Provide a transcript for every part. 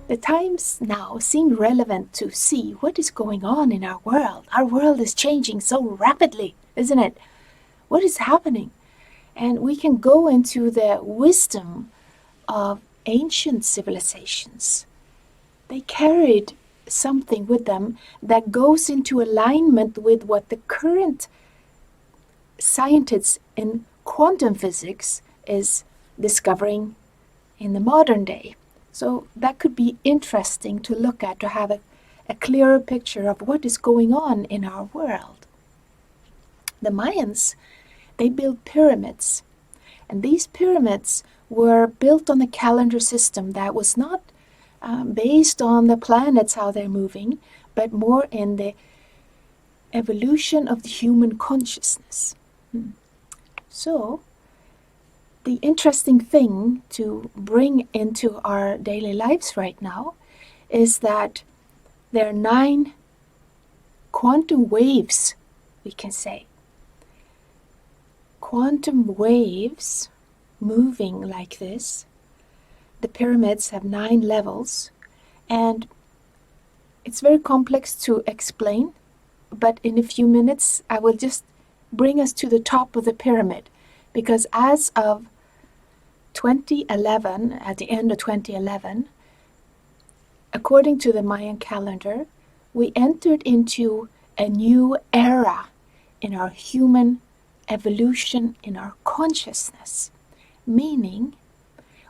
The times now seem relevant to see what is going on in our world. Our world is changing so rapidly, isn't it? What is happening? And we can go into the wisdom of ancient civilizations. They carried something with them that goes into alignment with what the current scientists in quantum physics is discovering in the modern day. So that could be interesting to look at, to have a clearer picture of what is going on in our world. The Mayans, they built pyramids. And these pyramids were built on a calendar system that was not based on the planets, how they're moving, but more in the evolution of the human consciousness. So, the interesting thing to bring into our daily lives right now is that there are 9 quantum waves, we can say. Quantum waves moving like this. The pyramids have 9 levels, and it's very complex to explain, but in a few minutes I will just bring us to the top of the pyramid, because as of 2011, at the end of 2011, according to the Mayan calendar, we entered into a new era in our human evolution, in our consciousness, meaning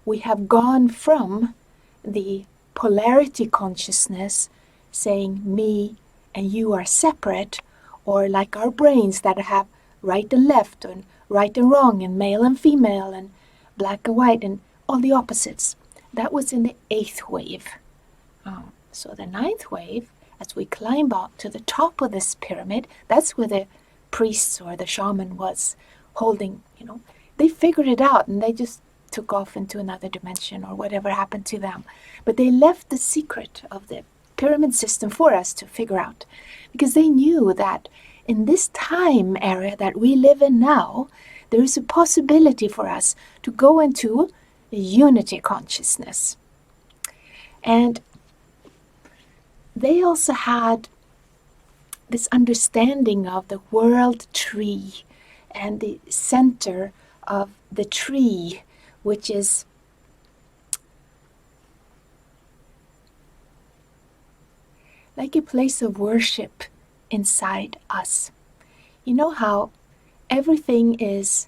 we have gone from the polarity consciousness, saying me and you are separate, or like our brains that have right and left, and right and wrong, and male and female, and black and white, and all the opposites. That was in the 8th wave. So the 9th wave, as we climb up to the top of this pyramid, that's where the priests or the shaman was holding, they figured it out, and they just took off into another dimension or whatever happened to them. But they left the secret of the pyramid system for us to figure out, because they knew that in this time area that we live in now, there is a possibility for us to go into a unity consciousness. And they also had this understanding of the world tree and the center of the tree, which is like a place of worship inside us. You know how everything is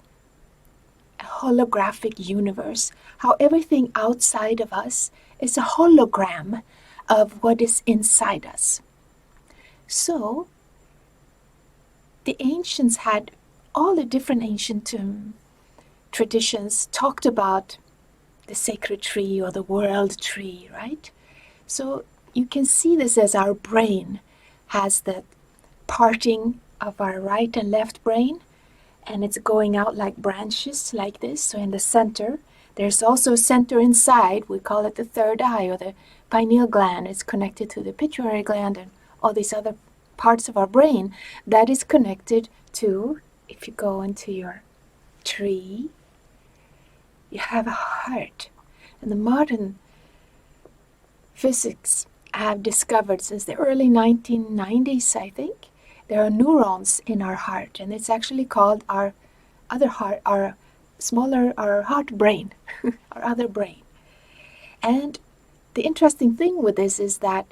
a holographic universe, how everything outside of us is a hologram of what is inside us. So, the ancients had, all the different ancient traditions talked about the sacred tree or the world tree, right? So you can see this as our brain has the parting of our right and left brain, and it's going out like branches like this. So in the center, there's also a center inside. We call it the third eye or the pineal gland. It's connected to the pituitary gland and all these other parts of our brain that is connected to, if you go into your tree, you have a heart. And the modern physics have discovered since the early 1990s, I think, there are neurons in our heart, and it's actually called our other heart, our heart brain, our other brain. And the interesting thing with this is that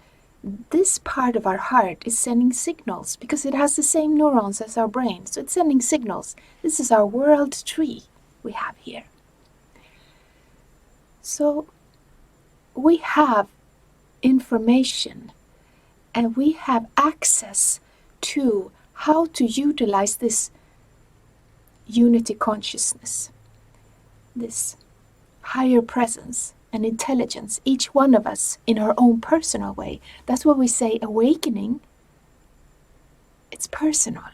this part of our heart is sending signals because it has the same neurons as our brain. So it's sending signals. This is our world tree we have here. So we have information and we have access to how to utilize this unity consciousness, this higher presence and intelligence, each one of us in our own personal way. That's what we say awakening. It's personal.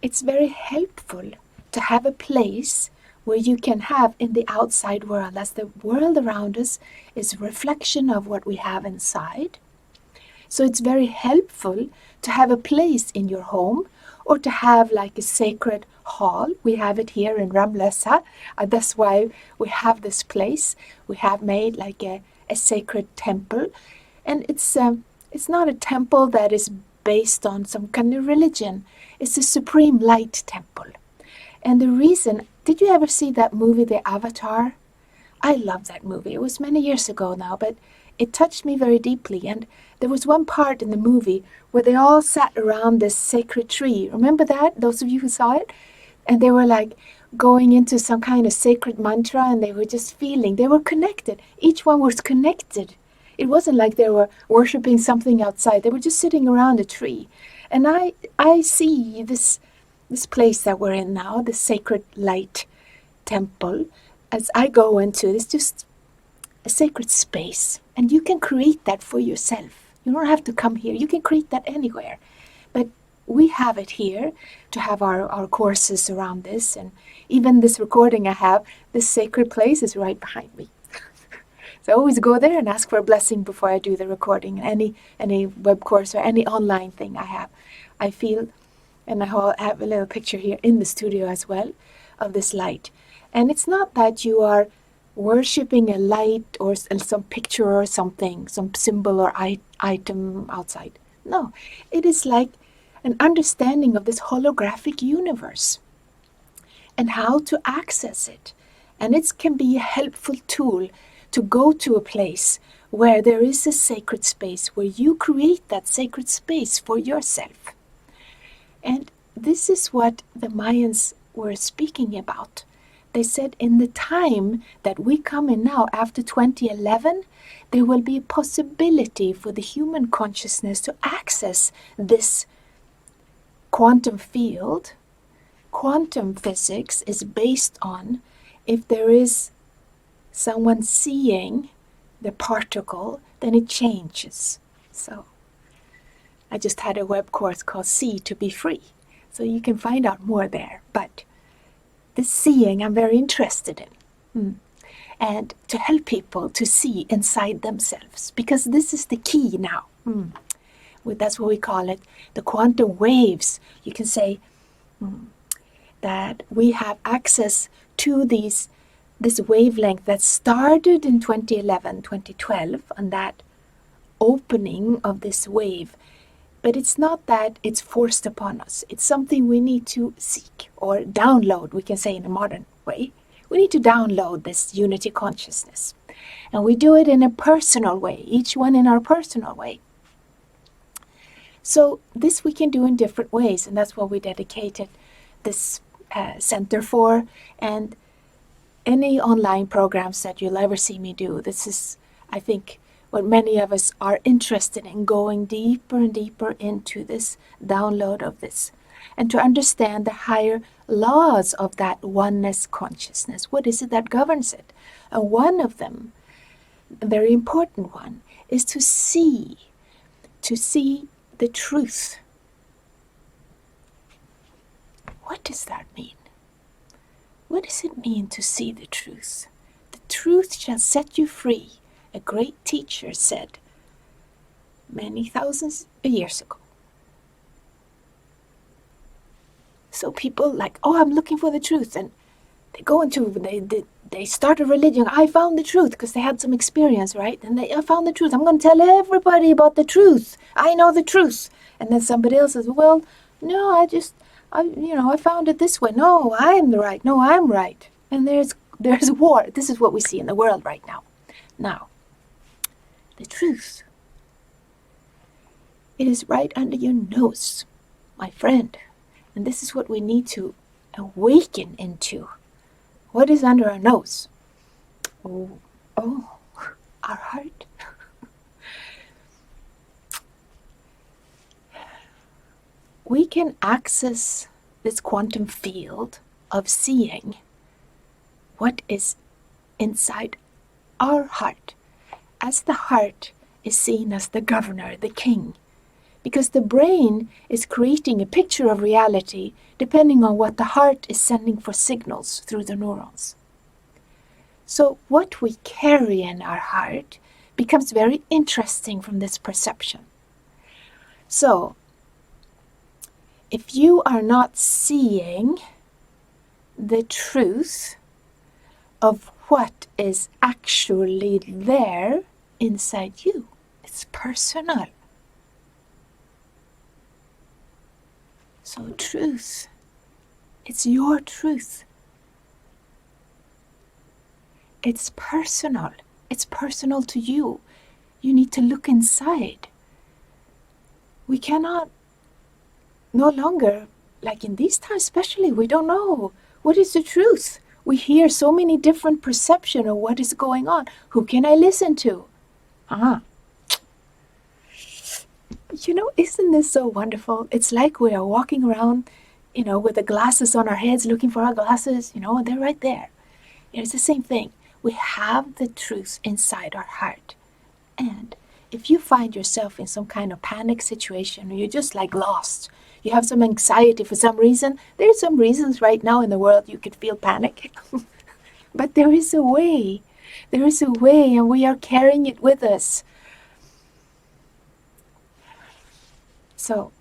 It's very helpful to have a place where you can have in the outside world, as the world around us is a reflection of what we have inside. So it's very helpful to have a place in your home or to have like a sacred hall. We have it here in Ramlösa. That's why we have this place. We have made like a sacred temple. And it's not a temple that is based on some kind of religion. It's a supreme light temple. And the reason, did you ever see that movie, The Avatar? I love that movie. It was many years ago now, but it touched me very deeply. And there was one part in the movie where they all sat around this sacred tree. Remember that? Those of you who saw it? And they were like going into some kind of sacred mantra, and they were just feeling, they were connected. Each one was connected. It wasn't like they were worshiping something outside. They were just sitting around a tree. And I see this place that we're in now, the sacred light temple, as I go into, it's just a sacred space. And you can create that for yourself. You don't have to come here. You can create that anywhere. But we have it here to have our courses around this. And even this recording I have, this sacred place is right behind me. So I always go there and ask for a blessing before I do the recording. Any web course or any online thing I have. I feel, and I have a little picture here in the studio as well of this light. And it's not that you are worshipping a light or some picture or something, some symbol or item outside. No, it is like an understanding of this holographic universe and how to access it. And it can be a helpful tool to go to a place where there is a sacred space, where you create that sacred space for yourself. And this is what the Mayans were speaking about. They said in the time that we come in now, after 2011, there will be a possibility for the human consciousness to access this quantum field. Quantum physics is based on if there is someone seeing the particle, then it changes. So I just had a web course called See to Be Free. So you can find out more there. But this seeing I'm very interested in. And to help people to see inside themselves. Because this is the key now. That's what we call it. The quantum waves. You can say that we have access to this wavelength that started in 2011, 2012, and that opening of this wave. But it's not that it's forced upon us. It's something we need to seek or download, we can say in a modern way. We need to download this unity consciousness. And we do it in a personal way, each one in our personal way. So this we can do in different ways, and that's what we dedicated this center for. And any online programs that you'll ever see me do, this is, I think, what many of us are interested in, going deeper and deeper into this download of this, and to understand the higher laws of that oneness consciousness. What is it that governs it? And one of them, a very important one, is to see the truth. What does that mean? What does it mean to see the truth? The truth shall set you free, a great teacher said many thousands of years ago. So people like, I'm looking for the truth, and they go into, they start a religion. I found the truth because they had some experience, right? And I found the truth. I'm going to tell everybody about the truth. I know the truth. And then somebody else says, well, no, I found it this way. No, I'm the right. No, I'm right. And there's war. This is what we see in the world right now. Now, the truth. It is right under your nose, my friend. And this is what we need to awaken into. What is under our nose? Oh, our heart. We can access this quantum field of seeing what is inside our heart, as the heart is seen as the governor, the king, because the brain is creating a picture of reality depending on what the heart is sending for signals through the neurons. So what we carry in our heart becomes very interesting from this perception. So If you are not seeing the truth of what is actually there inside you, it's personal. So truth, it's your truth. It's personal. It's personal to you. You need to look inside. We cannot, no longer, like in these times especially, we don't know what is the truth. We hear so many different perceptions of what is going on. Who can I listen to? Isn't this so wonderful? It's like we are walking around, with the glasses on our heads, looking for our glasses, they're right there. It's the same thing. We have the truth inside our heart. And if you find yourself in some kind of panic situation, or you're just like lost, you have some anxiety for some reason, there's some reasons right now in the world you could feel panic. But there is a way. There is a way, and we are carrying it with us. So,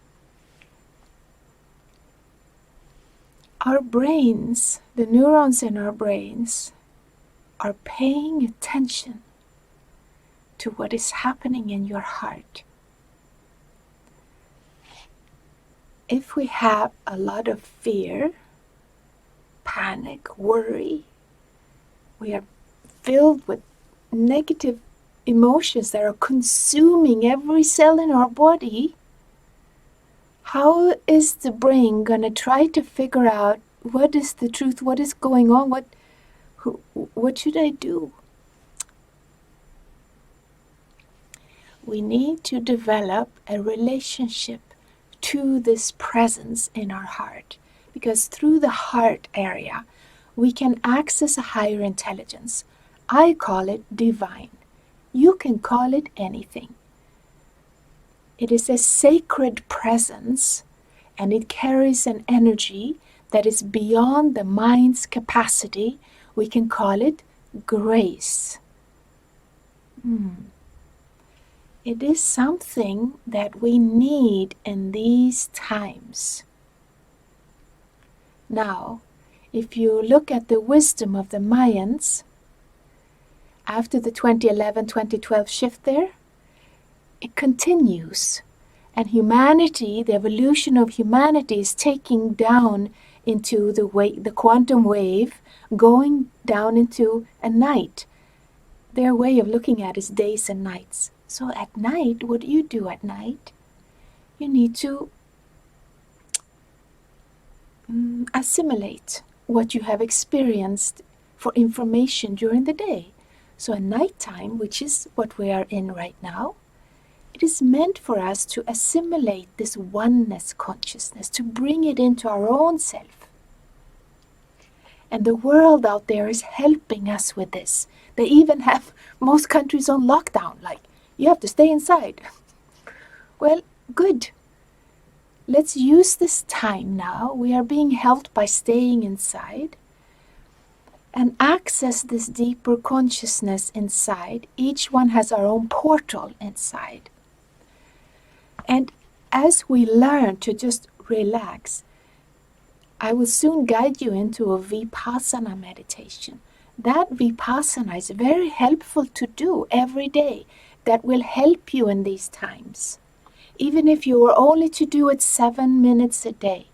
our brains, the neurons in our brains, are paying attention to what is happening in your heart. If we have a lot of fear, panic, worry, we are filled with negative emotions that are consuming every cell in our body, how is the brain going to try to figure out what is the truth, what is going on, what should I do? We need to develop a relationship to this presence in our heart, because through the heart area we can access a higher intelligence. I call it divine. You can call it anything. It is a sacred presence, and it carries an energy that is beyond the mind's capacity. We can call it grace. It is something that we need in these times. Now, if you look at the wisdom of the Mayans, after the 2011-2012 shift there, it continues. And humanity, the evolution of humanity, is taking down into the quantum wave, going down into a night. Their way of looking at it is days and nights. So at night, what do you do at night? You need to assimilate what you have experienced for information during the day. So at nighttime, which is what we are in right now, it is meant for us to assimilate this oneness consciousness, to bring it into our own self. And the world out there is helping us with this. They even have most countries on lockdown, like, you have to stay inside. Well, good. Let's use this time now. We are being helped by staying inside and access this deeper consciousness inside. Each one has our own portal inside. And as we learn to just relax, I will soon guide you into a Vipassana meditation. That Vipassana is very helpful to do every day. That will help you in these times. Even if you were only to do it 7 minutes a day.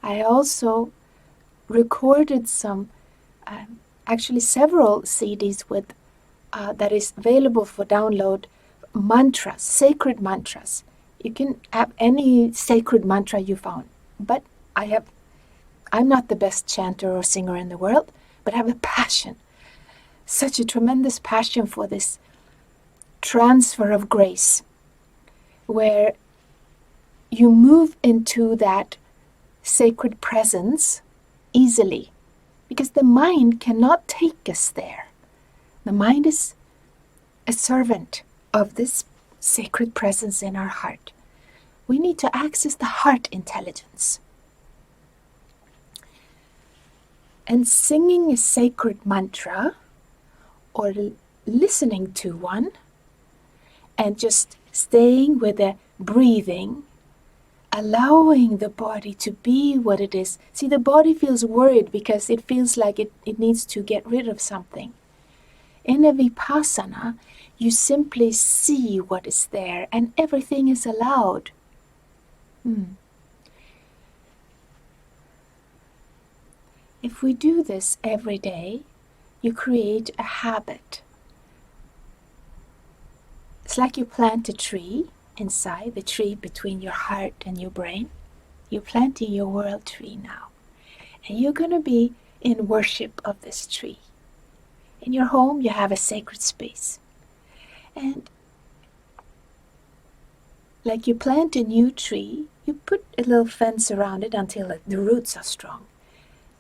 I also recorded actually several CDs with that is available for download, mantras, sacred mantras. You can have any sacred mantra you found. But I'm not the best chanter or singer in the world, but I have a passion, such a tremendous passion for this transfer of grace, where you move into that sacred presence easily, because the mind cannot take us there. The mind is a servant of this sacred presence in our heart. We need to access the heart intelligence. And singing a sacred mantra or listening to one and just staying with the breathing allowing the body to be what it is. See, the body feels worried because it feels like it needs to get rid of something. In a Vipassana, you simply see what is there and everything is allowed. If we do this every day, you create a habit. It's like you plant a tree inside, the tree between your heart and your brain. You're planting your world tree now. And you're going to be in worship of this tree. In your home, you have a sacred space. And like you plant a new tree, you put a little fence around it until the roots are strong.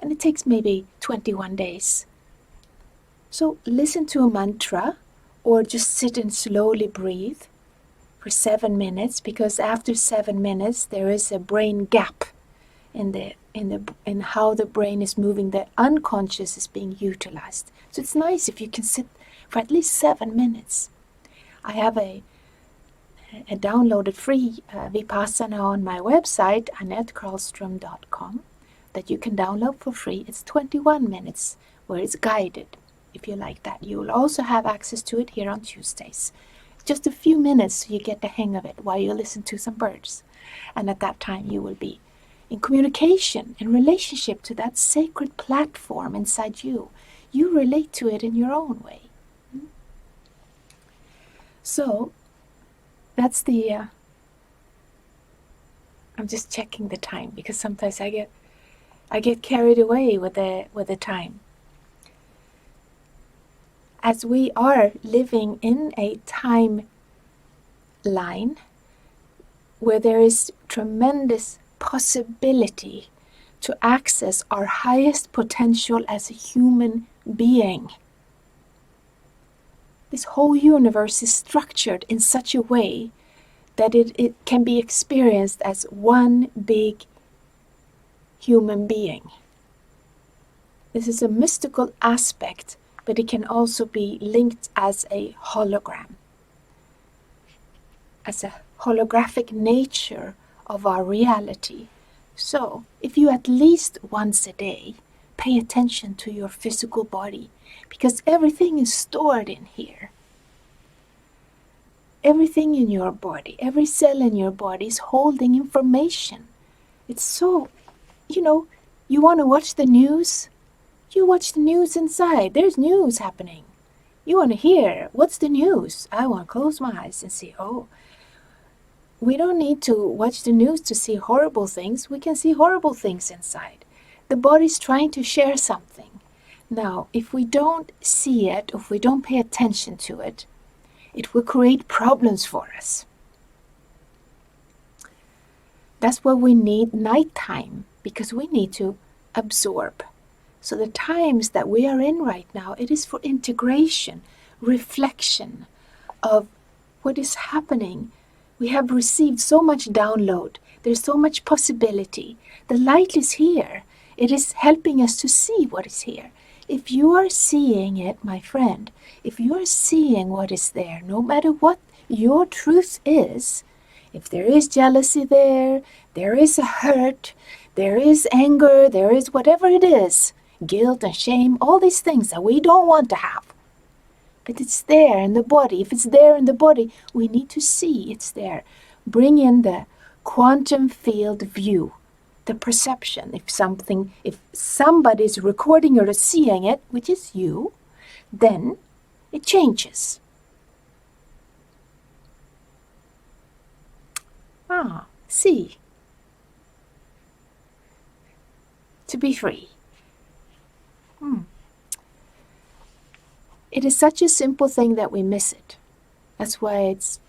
And it takes maybe 21 days. So listen to a mantra or just sit and slowly breathe for 7 minutes, because after 7 minutes there is a brain gap in how the brain is moving. The unconscious is being utilized. So it's nice if you can sit for at least 7 minutes. I have a downloaded free Vipassana on my website, AnetteCarlström.com, that you can download for free. It's 21 minutes where it's guided. If you like that, you will also have access to it here on Tuesdays. Just a few minutes so you get the hang of it while you listen to some birds. And at that time you will be in communication, in relationship to that sacred platform inside you. You relate to it in your own way. So that's the I'm just checking the time because sometimes I get carried away with the time. As we are living in a timeline where there is tremendous possibility to access our highest potential as a human being. This whole universe is structured in such a way that it can be experienced as one big human being. This is a mystical aspect, but it can also be linked as a hologram, as a holographic nature of our reality. So, if you at least once a day pay attention to your physical body, because everything is stored in here. Everything in your body, every cell in your body is holding information. It's so, you want to watch the news? You watch the news inside. There's news happening. You want to hear, what's the news? I want to close my eyes and see, we don't need to watch the news to see horrible things. We can see horrible things inside. The body's trying to share something. Now, if we don't see it, if we don't pay attention to it, it will create problems for us. That's why we need nighttime, because we need to absorb. So the times that we are in right now, it is for integration, reflection of what is happening. We have received so much download. There's so much possibility. The light is here. It is helping us to see what is here. If you are seeing it, my friend, if you are seeing what is there, no matter what your truth is, if there is jealousy there is a hurt, there is anger, there is whatever it is, guilt and shame, all these things that we don't want to have. But it's there in the body. If it's there in the body, we need to see it's there. Bring in the quantum field view, the perception. If somebody is recording or seeing it, which is you, then it changes. See. To be free. It is such a simple thing that we miss it. That's why it's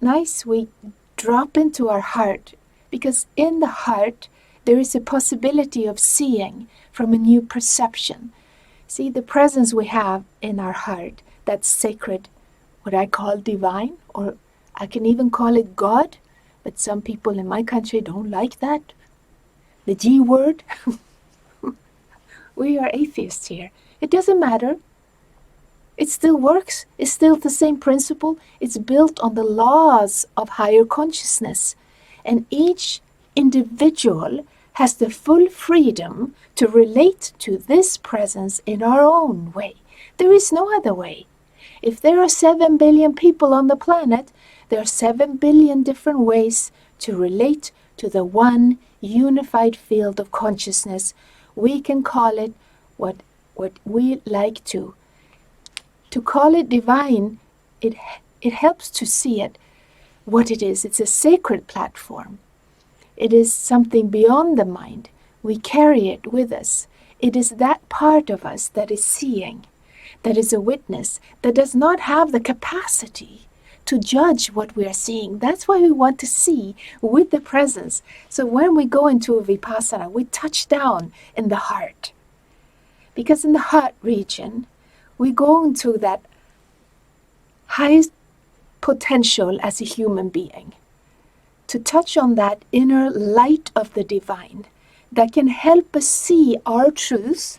nice we drop into our heart, because in the heart there is a possibility of seeing from a new perception. See, the presence we have in our heart, that's sacred, what I call divine, or I can even call it God, but some people in my country don't like that. The G word. We are atheists here. It doesn't matter. It still works. It's still the same principle. It's built on the laws of higher consciousness. And each individual has the full freedom to relate to this presence in our own way. There is no other way. If there are 7 billion people on the planet, there are 7 billion different ways to relate to the one unified field of consciousness. We can call it what we like to. To call it divine, it helps to see it, what it is. It's a sacred platform. It is something beyond the mind. We carry it with us. It is that part of us that is seeing, that is a witness, that does not have the capacity to judge what we are seeing. That's why we want to see with the presence. So when we go into a Vipassana, we touch down in the heart. Because in the heart region, we go into that highest potential as a human being. To touch on that inner light of the divine that can help us see our truth.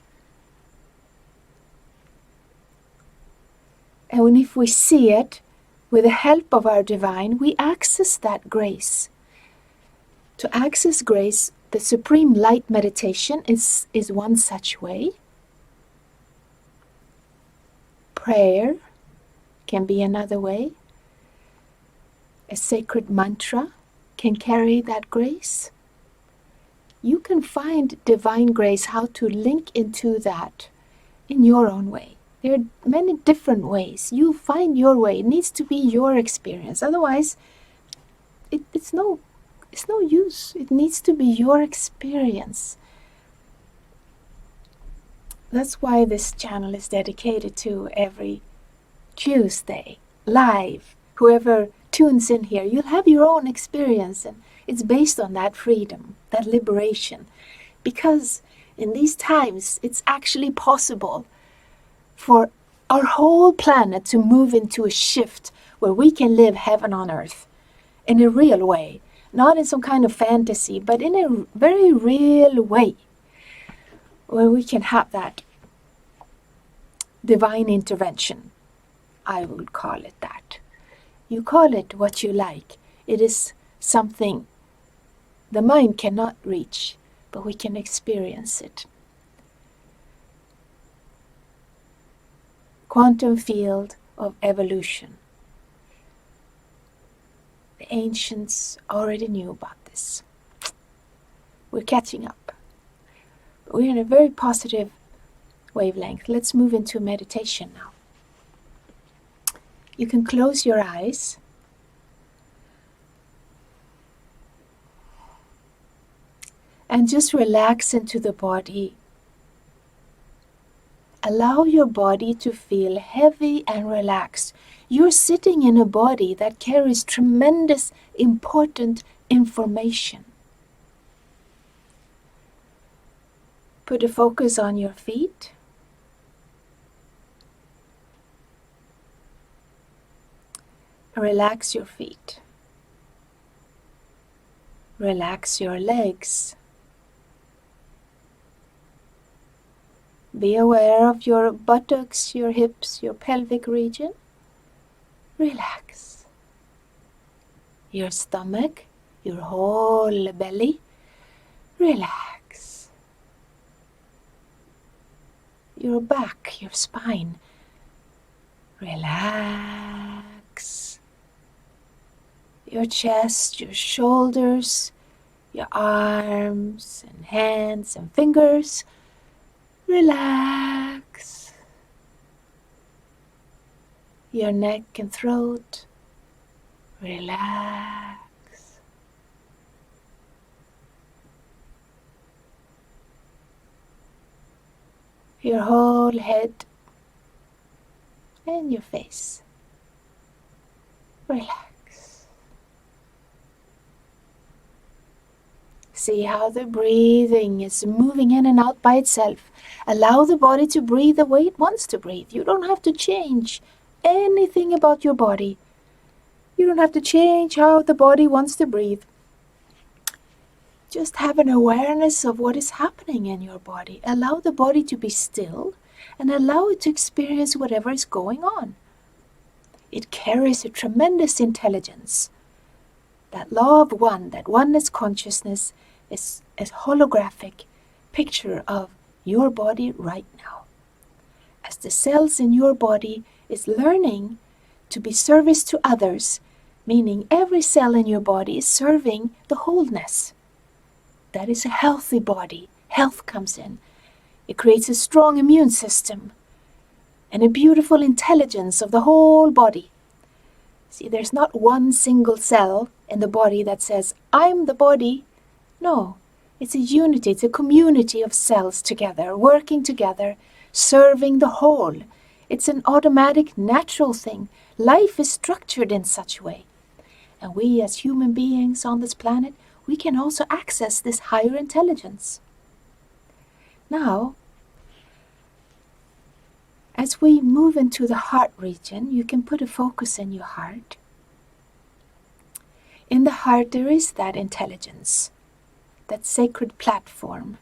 And if we see it with the help of our divine, we access that grace. To access grace, the Supreme Light Meditation is one such way. Prayer can be another way. A sacred mantra can carry that grace. You can find divine grace, how to link into that in your own way. There are many different ways. You find your way. It needs to be your experience. Otherwise, it's no use. It needs to be your experience. That's why this channel is dedicated to every Tuesday, live. Whoever tunes in here, you'll have your own experience, and it's based on that freedom, that liberation. Because in these times, it's actually possible for our whole planet to move into a shift where we can live heaven on earth in a real way. Not in some kind of fantasy, but in a very real way, where we can have that divine intervention. I would call it that. You call it what you like. It is something the mind cannot reach, but we can experience it. Quantum field of evolution. The ancients already knew about this. We're catching up. We're in a very positive wavelength. Let's move into meditation now. You can close your eyes. And just relax into the body. Allow your body to feel heavy and relaxed. You're sitting in a body that carries tremendous, important information. Put a focus on your feet. Relax your feet. Relax your legs. Be aware of your buttocks, your hips, your pelvic region. Relax. Your stomach, your whole belly. Relax. Your back, your spine. Relax. Your chest, your shoulders, your arms and hands and fingers. Relax. Your neck and throat. Relax. Your whole head and your face. Relax. See how the breathing is moving in and out by itself. Allow the body to breathe the way it wants to breathe. You don't have to change anything about your body. You don't have to change how the body wants to breathe. Just have an awareness of what is happening in your body. Allow the body to be still and allow it to experience whatever is going on. It carries a tremendous intelligence That law of one, that oneness consciousness is a holographic picture of your body right now. As the cells in your body is learning to be service to others, meaning every cell in your body is serving the wholeness. That is a healthy body. Health comes in. It creates a strong immune system and a beautiful intelligence of the whole body. See, there's not one single cell in the body that says, I'm the body. No, it's a unity, it's a community of cells together, working together, serving the whole. It's an automatic, natural thing. Life is structured in such a way. And we as human beings on this planet, we can also access this higher intelligence. Now, as we move into the heart region, you can put a focus in your heart. In the heart there is that intelligence, that sacred platform.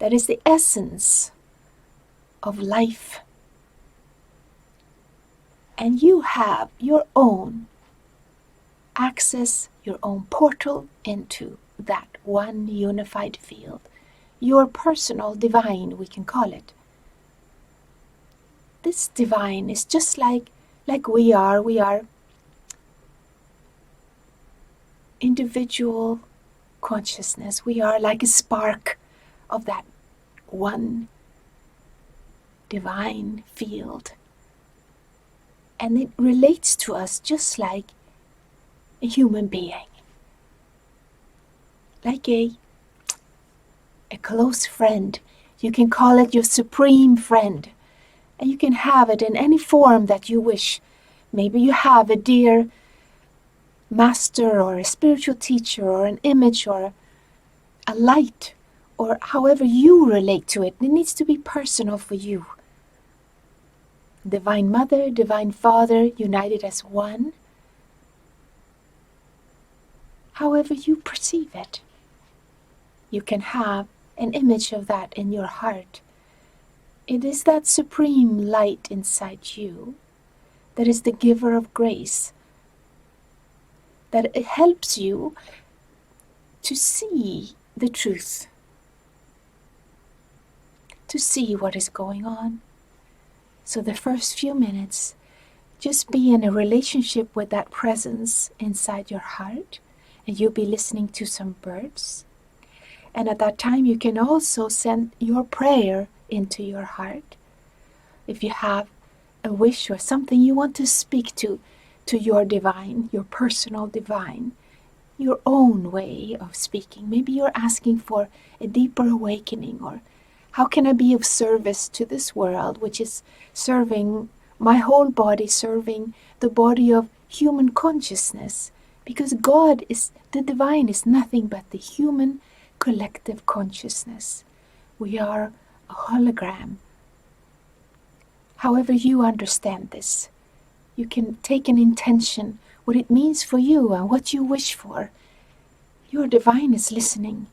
That is the essence of life. And you have your own access, your own portal into that one unified field. Your personal divine, we can call it. This divine is just like we are. We are individual consciousness. We are like a spark of that one divine field. And it relates to us just like a human being. Like a close friend. You can call it your supreme friend. And you can have it in any form that you wish. Maybe you have a dear master or a spiritual teacher or an image or a light or however you relate to it. It needs to be personal for you. Divine Mother, Divine Father, united as one. However you perceive it. You can have an image of that in your heart. It is that supreme light inside you that is the giver of grace. That it helps you to see the truth. To see what is going on. So the first few minutes, just be in a relationship with that presence inside your heart. And you'll be listening to some birds. And at that time you can also send your prayer into your heart. If you have a wish or something you want to speak to your divine, your personal divine, your own way of speaking. Maybe you're asking for a deeper awakening, or how can I be of service to this world, which is serving my whole body, serving the body of human consciousness. Because God is, the divine is nothing but the human collective consciousness. We are a hologram. However you understand this, you can take an intention, what it means for you and what you wish for. Your divine is listening.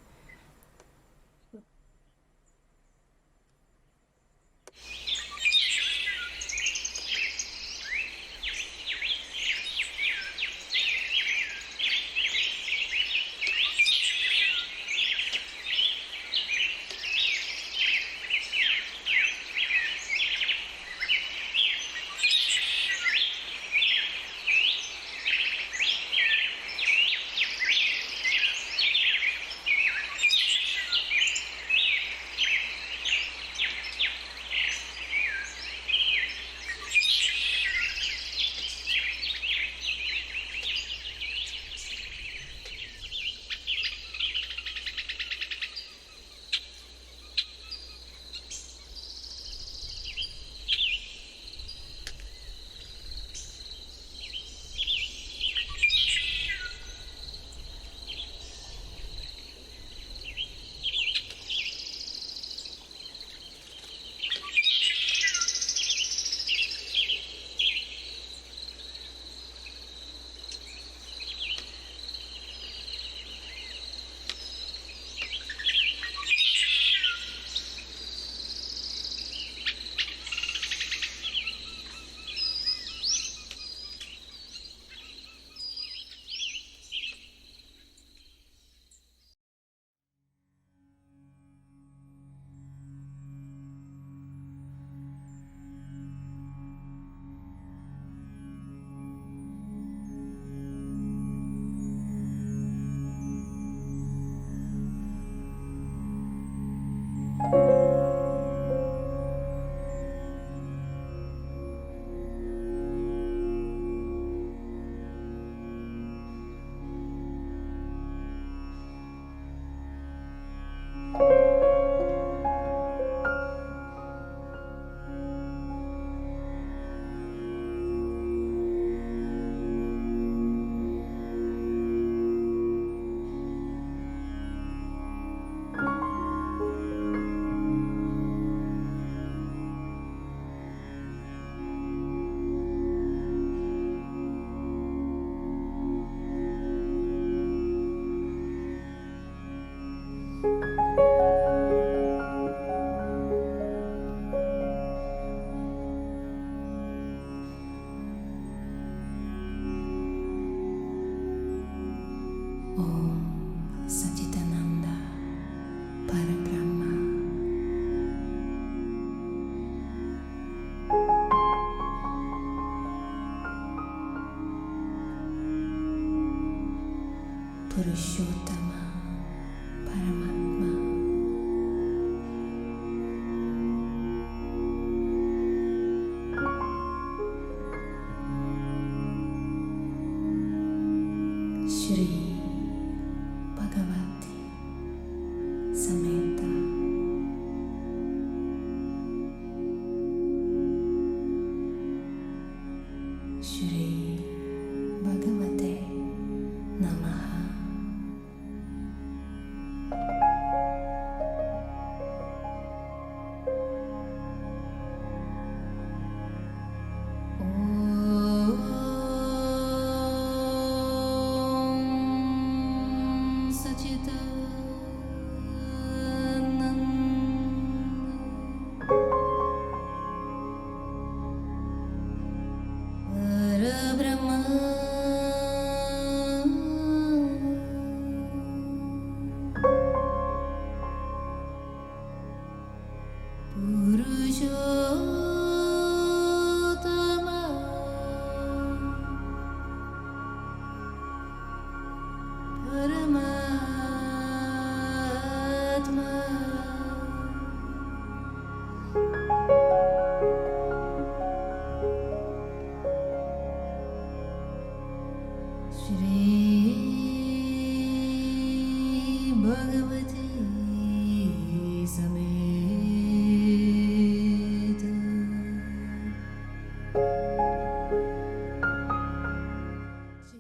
Purushottam